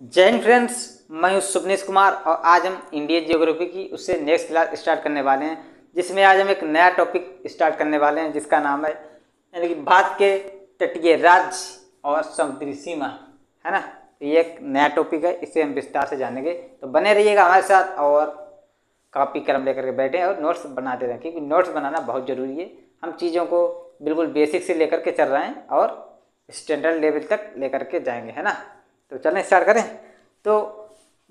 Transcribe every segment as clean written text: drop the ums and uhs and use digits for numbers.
जय हिंद फ्रेंड्स। मैं हूं सुभनीश कुमार और आज हम इंडियन ज्योग्राफी की उससे नेक्स्ट क्लास स्टार्ट करने वाले हैं, जिसमें आज हम एक नया टॉपिक स्टार्ट करने वाले हैं जिसका नाम है यानी कि भारत के तटीय राज्य और समुद्री सीमा, है ना। तो ये एक नया टॉपिक है, इसे हम विस्तार से जानेंगे। तो बने रहिएगा हमारे साथ और कॉपी कलम लेकर के बैठे और नोट्स बनाते रहें, क्योंकि नोट्स बनाना बहुत ज़रूरी है। हम चीज़ों को बिल्कुल बेसिक से लेकर के चल रहे हैं और स्टैंडर्ड लेवल तक लेकर के जाएंगे, है ना। तो चलें स्टार्ट करें। तो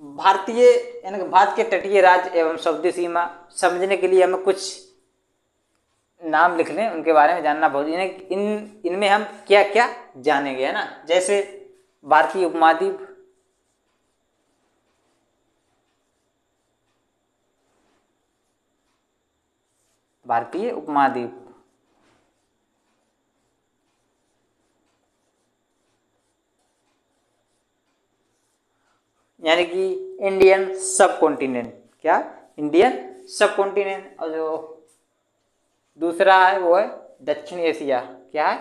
भारतीय यानी कि भारत के तटीय राज्य एवं समुद्री सीमा समझने के लिए हमें कुछ नाम लिख लें, उनके बारे में जानना बहुत इनमें हम क्या क्या जानेंगे, है ना। जैसे भारतीय उपमहाद्वीप, भारतीय उपमहाद्वीप, यानी कि इंडियन सब कॉन्टिनेंट, क्या इंडियन सब कॉन्टिनेंट। और जो दूसरा है वो है दक्षिण एशिया, क्या है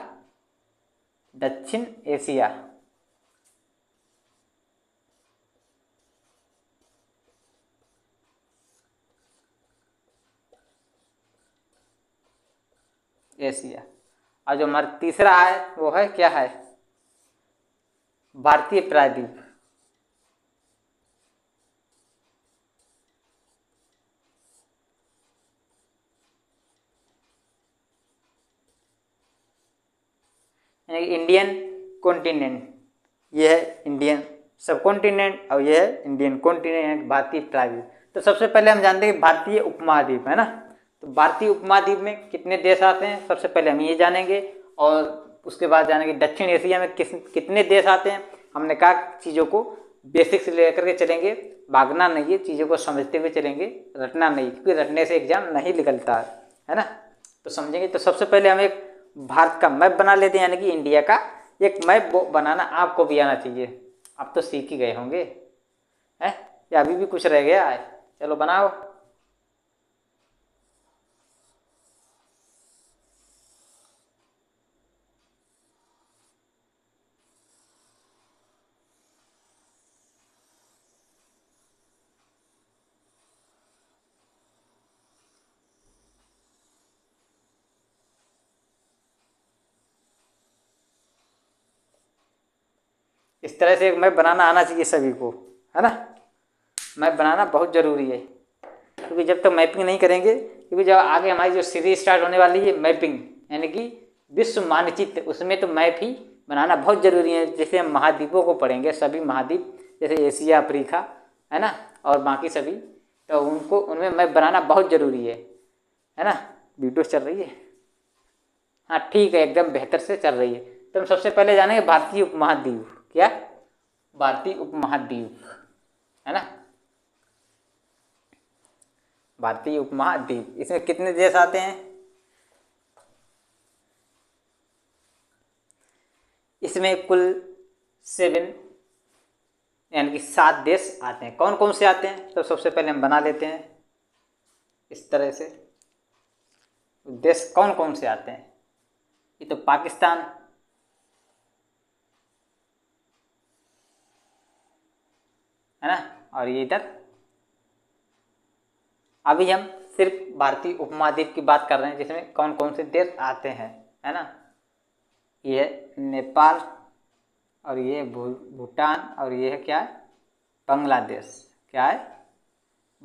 दक्षिण एशिया। एशिया। और जो हमारा तीसरा है वो है क्या है भारतीय प्रायद्वीप। यानी कि इंडियन कॉन्टिनेंट, ये है इंडियन सब कॉन्टिनेंट और ये है इंडियन कॉन्टिनेंट, यानी भारतीय प्रायद्वीप। तो सबसे पहले हम जानते हैं भारतीय उपमहाद्वीप, है ना। तो भारतीय उपमहाद्वीप में कितने देश आते हैं, सबसे पहले हम ये जानेंगे। और उसके बाद जानेंगे दक्षिण एशिया में कितने देश आते हैं। हमने कहा चीज़ों को बेसिक से लेकर के चलेंगे, भागना नहीं है, चीज़ों को समझते हुए चलेंगे, रटना नहीं, क्योंकि रटने से एग्जाम नहीं निकलता है ना। तो समझेंगे। तो सबसे पहले हम एक भारत का मैप बना लेते हैं, यानी कि इंडिया का एक मैप बनाना आपको भी आना चाहिए। आप तो सीख ही गए होंगे, हैं, या अभी भी कुछ रह गया है। चलो बनाओ। इस तरह से एक मैप बनाना आना चाहिए सभी को, है ना। मैप बनाना बहुत ज़रूरी है, क्योंकि जब तक मैपिंग नहीं करेंगे, क्योंकि जब आगे हमारी जो सीरीज स्टार्ट होने वाली है मैपिंग, यानी कि विश्व मानचित्र, उसमें तो मैप ही बनाना बहुत ज़रूरी है। जैसे हम महाद्वीपों को पढ़ेंगे, सभी महाद्वीप जैसे एशिया, अफ्रीका, है ना, और बाकी सभी, तो उनको उनमें मैप बनाना बहुत ज़रूरी है ना। वीडियो चल रही है, हाँ ठीक है, एकदम बेहतर से चल रही है। तो हम सबसे पहले जानेंगे भारतीय उपमहाद्वीप, क्या भारतीय उपमहाद्वीप, है ना। भारतीय उपमहाद्वीप, इसमें कितने देश आते हैं। इसमें कुल 7 यानी कि 7 देश आते हैं। कौन कौन से आते हैं, तो सबसे पहले हम बना लेते हैं इस तरह से। देश कौन कौन से आते हैं, ये तो पाकिस्तान, है ना, और ये इधर। अभी हम सिर्फ भारतीय उपमहाद्वीप की बात कर रहे हैं, जिसमें कौन कौन से देश आते हैं, है ना। ये नेपाल, और ये भूटान, और ये है क्या है बांग्लादेश, क्या है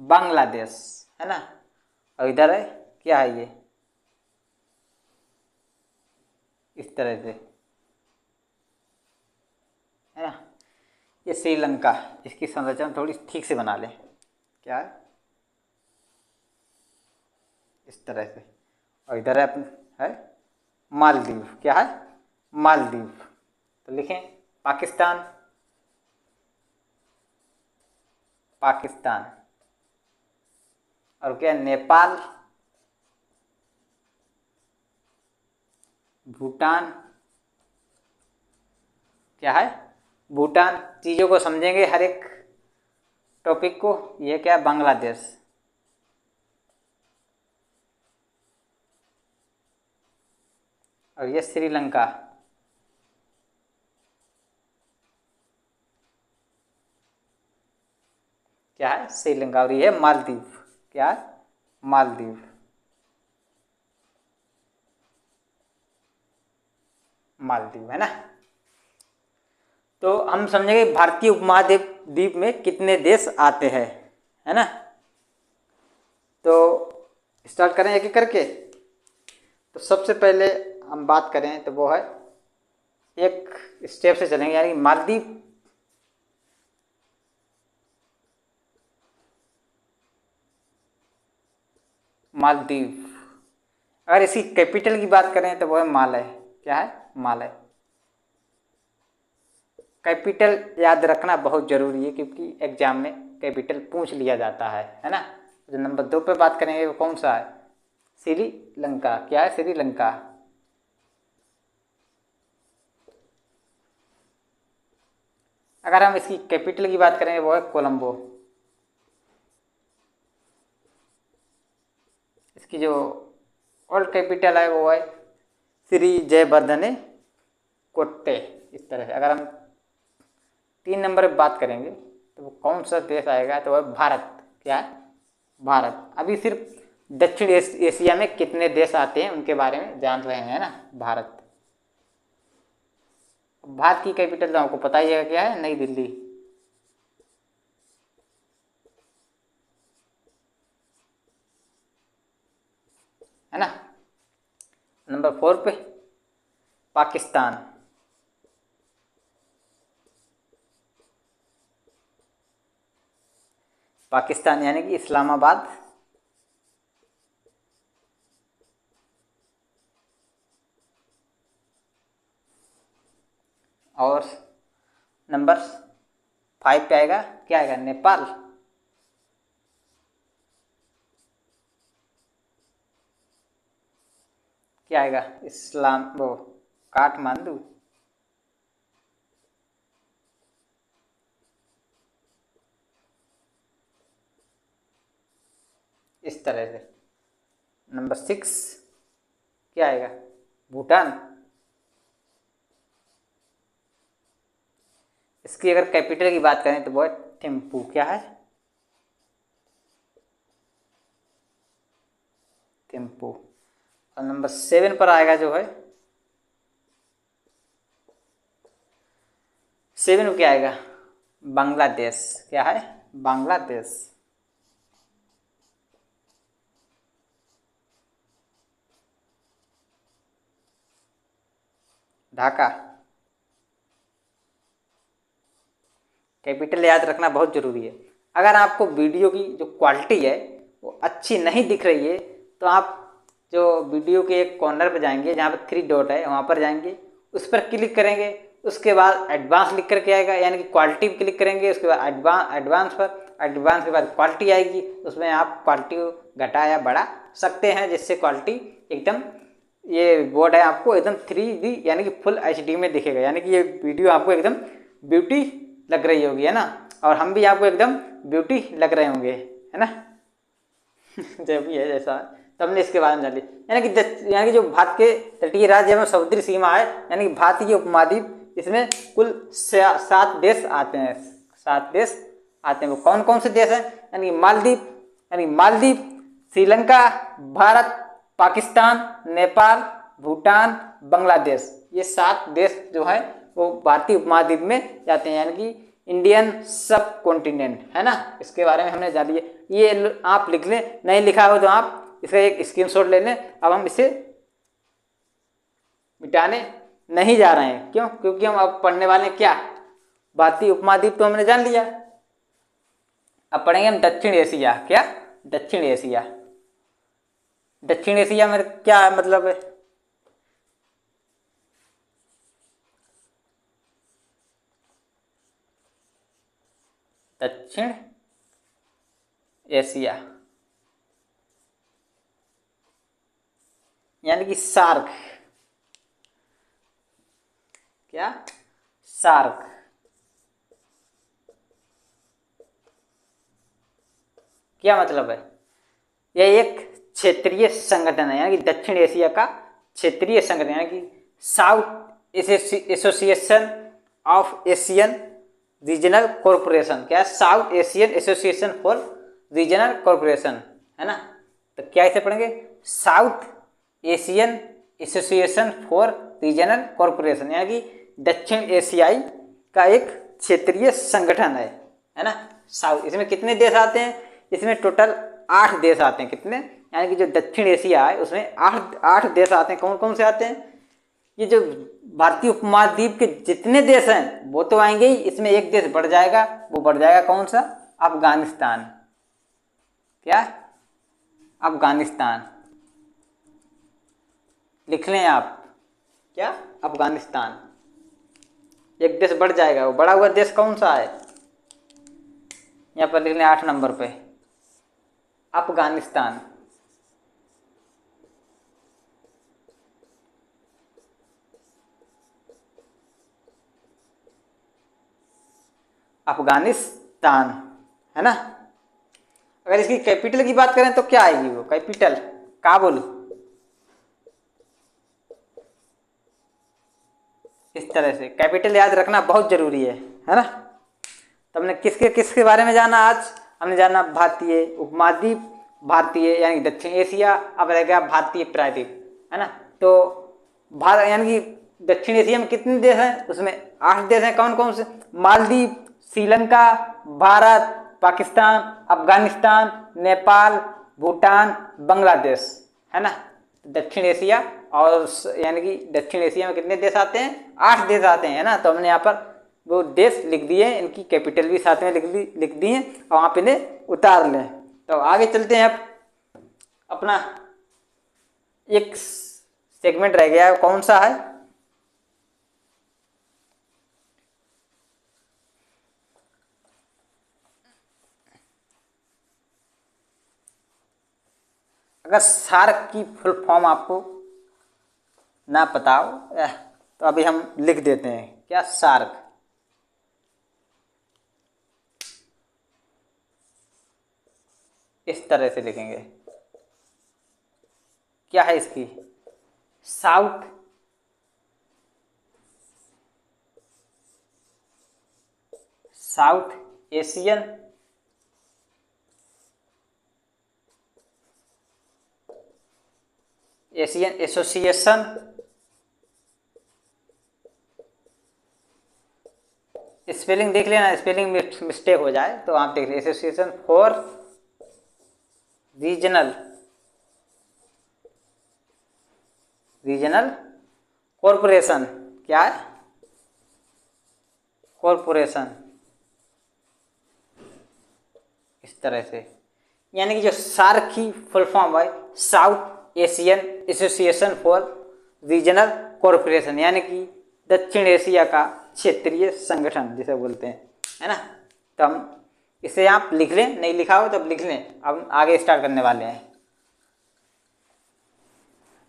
बांग्लादेश, है ना। और इधर है क्या है ये, इस तरह से, है ना। ये श्रीलंका, इसकी संरचना थोड़ी ठीक से बना लें, क्या इस तरह से। और इधर है मालदीव, क्या है मालदीव। तो लिखें पाकिस्तान, पाकिस्तान, और क्या नेपाल, भूटान, क्या है भूटान। चीज़ों को समझेंगे हर एक टॉपिक को। ये क्या है बांग्लादेश, और ये श्रीलंका, श्रीलंका, और ये है मालदीव। क्या है? मालदीव। मालदीव है ना। तो हम समझेंगे भारतीय उपमहाद्वीप द्वीप में कितने देश आते हैं, है ना। तो स्टार्ट करें एक एक करके। तो सबसे पहले हम बात करें तो वो है, एक स्टेप से चलेंगे, यानी मालदीव। मालदीव, अगर इसकी कैपिटल की बात करें तो वो है मालय। क्या है? मालय। कैपिटल याद रखना बहुत जरूरी है, क्योंकि एग्जाम में कैपिटल पूछ लिया जाता है ना। जो नंबर 2 पे बात करेंगे वो कौन सा है? श्रीलंका। क्या है? श्रीलंका। अगर हम इसकी कैपिटल की बात करें वो है कोलंबो। इसकी जो ओल्ड कैपिटल है वो है श्री जयवर्धने कोट्टे। इस तरह से अगर हम 3 नंबर पर बात करेंगे तो वो कौन सा देश आएगा? तो वह भारत। क्या है? भारत। अभी सिर्फ दक्षिण एशिया में कितने देश आते हैं उनके बारे में जान रहे हैं ना, भारत। भारत की कैपिटल तो आपको पता ही है, क्या है? नई दिल्ली। है ना। नंबर 4 पे पाकिस्तान। पाकिस्तान यानी कि इस्लामाबाद। और नंबर 5 पे आएगा, क्या आएगा? नेपाल। क्या आएगा? वो काठमांडू। इस तरह से। नंबर 6 क्या आएगा? भूटान। इसकी अगर कैपिटल की बात करें तो वो है थिम्पू। क्या है? थिम्पू। और नंबर 7 पर आएगा जो है, 7 में क्या आएगा? बांग्लादेश। क्या है? बांग्लादेश। ढाका। कैपिटल याद रखना बहुत ज़रूरी है। अगर आपको वीडियो की जो क्वालिटी है वो अच्छी नहीं दिख रही है तो आप जो वीडियो के एक कॉर्नर पर जाएंगे, जहाँ पर 3 डॉट है वहाँ पर जाएंगे, उस पर क्लिक करेंगे, उसके बाद एडवांस लिख करके आएगा, यानी कि क्वालिटी पर क्लिक करेंगे, उसके बाद एडवांस पर, एडवांस के बाद क्वालिटी आएगी, उसमें आप क्वालिटी को घटा या बढ़ा सकते हैं, जिससे क्वालिटी एकदम, ये बोर्ड है आपको एकदम 3D यानी कि फुल HD में दिखेगा, यानी कि ये वीडियो आपको एकदम ब्यूटी लग रही होगी, है ना। और हम भी आपको एकदम ब्यूटी लग रहे होंगे, है ना। जब भी है जैसा तब ने इसके बारे में जान ली, यानी कि जो भारत के तटीय राज्य एवं समुद्री सीमा है, यानी कि भारतीय उपमहाद्वीप, इसमें कुल 7 देश आते हैं। 7 देश आते हैं। वो कौन कौन से देश हैं? यानी मालदीव, श्रीलंका, भारत, पाकिस्तान, नेपाल, भूटान, बांग्लादेश। ये 7 देश जो है वो भारतीय उपमहाद्वीप में जाते हैं, यानी कि इंडियन सब कॉन्टिनेंट, है ना। इसके बारे में हमने जान लिया। ये आप लिख लें, नहीं लिखा हो तो आप इसका एक स्क्रीनशॉट ले लें। अब हम इसे मिटाने नहीं जा रहे हैं, क्यों? क्योंकि हम अब पढ़ने वाले हैं क्या? भारतीय उपमहाद्वीप तो हमने जान लिया। अब पढ़ेंगे हम दक्षिण एशिया। क्या? दक्षिण एशिया। दक्षिण एशिया में क्या मतलब है? दक्षिण एशिया यानी कि सार्क। क्या? सार्क। क्या मतलब है? यह एक क्षेत्रीय संगठन है, यानी कि दक्षिण एशिया का क्षेत्रीय संगठन, यानी कि south association of Asian regional corporation. क्या है? South Asian association for regional corporation, है ना। तो क्या इसे पढ़ेंगे? South Asian association for regional corporation, यानी कि दक्षिण एशियाई का एक क्षेत्रीय संगठन है ना। साउथ, इसमें कितने देश आते हैं? इसमें टोटल 8 देश आते हैं। कितने? यानी कि जो दक्षिण एशिया है उसमें 8 देश आते हैं। कौन कौन से आते हैं? ये जो भारतीय उपमहाद्वीप के जितने देश हैं वो तो आएंगे ही, इसमें एक देश बढ़ जाएगा, वो बढ़ जाएगा कौन सा? अफगानिस्तान। क्या? अफगानिस्तान। लिख लें आप, क्या? अफगानिस्तान। एक देश बढ़ जाएगा, वो बढ़ा हुआ देश कौन सा है? यहाँ पर लिख लें 8 नंबर पे, अफगानिस्तान। अफगानिस्तान, है ना। अगर इसकी कैपिटल की बात करें तो क्या आएगी? वो कैपिटल काबुल। इस तरह से कैपिटल याद रखना बहुत जरूरी है ना। तो हमने किसके किसके बारे में जाना आज? हमने जाना भारतीय उपमहाद्वीप, भारतीय यानी दक्षिण एशिया, अब रह गया भारतीय प्रायद्वीप, है ना। तो भारत यानी कि दक्षिण एशिया में कितने देश हैं? उसमें 8 देश हैं। कौन कौन से? मालदीव, श्रीलंका, भारत, पाकिस्तान, अफगानिस्तान, नेपाल, भूटान, बांग्लादेश, है ना। दक्षिण एशिया, और यानी कि दक्षिण एशिया में कितने देश आते हैं? 8 देश आते हैं, है ना। तो हमने यहाँ पर वो देश लिख दिए, इनकी कैपिटल भी साथ में लिख दी है, और वहाँ पे इन्हें उतार लें। तो आगे चलते हैं। अब अपना एक सेगमेंट रह गया है, कौन सा है? अगर सार्क की फुल फॉर्म आपको ना पता हो तो अभी हम लिख देते हैं। क्या? सार्क। इस तरह से लिखेंगे। क्या है इसकी? साउथ एशियन एसोसिएशन स्पेलिंग देख लेना, स्पेलिंग में मिस्टेक हो जाए तो आप देख लें। Association for regional corporation. क्या है? कॉरपोरेशन। इस तरह से, यानी कि जो सार्क की फुल फॉर्म है south Asian association for regional corporation, यानी कि दक्षिण एशिया का क्षेत्रीय संगठन जिसे बोलते हैं, है ना। तो हम इसे आप लिख लें, नहीं लिखा हो तो अब लिख लें। अब आगे स्टार्ट करने वाले हैं।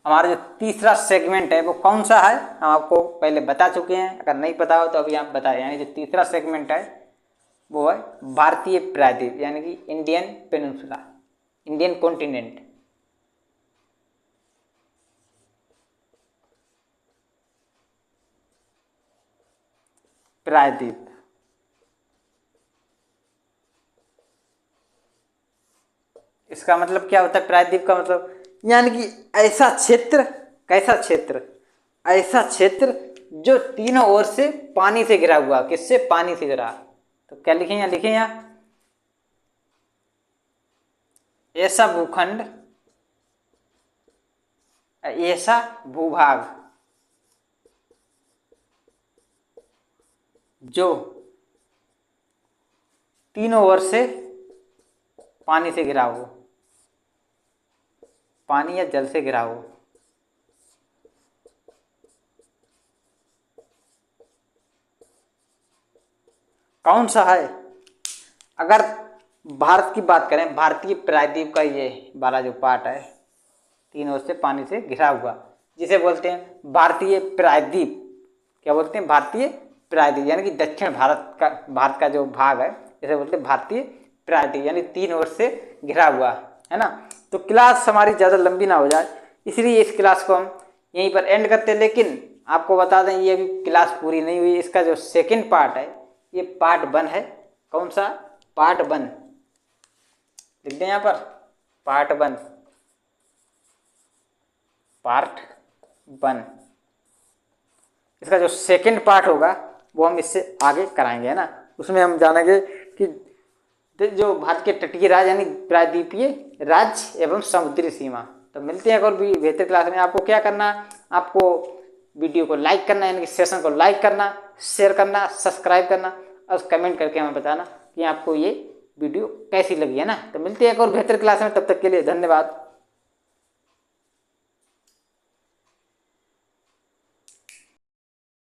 हमारा जो तीसरा सेगमेंट है वो कौन सा है हम आपको पहले बता चुके हैं, अगर नहीं पता हो तो अभी आप बताएं। यानी जो तीसरा सेगमेंट है वो है भारतीय प्रायद्वीप, यानी कि इंडियन पेनिनसुला, इंडियन कॉन्टिनेंट। प्रायद्वीप, इसका मतलब क्या होता है? प्रायद्वीप का मतलब यानी कि ऐसा क्षेत्र, कैसा क्षेत्र? ऐसा क्षेत्र जो तीनों ओर से पानी से घिरा हुआ। किससे? पानी से घिरा। तो क्या लिखें यहाँ? लिखें यहाँ ऐसा भूखंड, ऐसा भूभाग जो तीनों ओर से पानी से घिरा हो, पानी या जल से घिरा हो। कौन सा है? अगर भारत की बात करें, भारतीय प्रायद्वीप का ये वाला जो पार्ट है तीनों ओर से पानी से घिरा हुआ, जिसे बोलते हैं भारतीय प्रायद्वीप। क्या बोलते हैं? भारतीय प्रायद्वीप, यानी कि दक्षिण भारत का जो भाग है इसे बोलते हैं भारतीय प्रायद्वीप, यानी तीन ओर से घिरा हुआ, है ना। तो क्लास हमारी ज़्यादा लंबी ना हो जाए इसलिए इस क्लास को हम यहीं पर एंड करते हैं। लेकिन आपको बता दें ये अभी क्लास पूरी नहीं हुई, इसका जो सेकंड पार्ट है ये पार्ट 1 है। कौन सा? पार्ट 1 लिख दें यहाँ पर, पार्ट 1, पार्ट 1। इसका जो सेकंड पार्ट होगा वो हम इससे आगे कराएंगे, है ना। उसमें हम जानेंगे कि जो भारत के तटीय राज्य यानी प्रायद्वीपीय राज्य एवं समुद्री सीमा। तो मिलते हैं और भी बेहतर क्लास में। आपको क्या करना, आपको वीडियो को लाइक करना, यानी कि सेशन को लाइक करना, शेयर करना, सब्सक्राइब करना और कमेंट करके हमें बताना कि आपको ये वीडियो कैसी लगी, है ना। तो मिलते हैं एक और बेहतर क्लास में, तब तक के लिए धन्यवाद।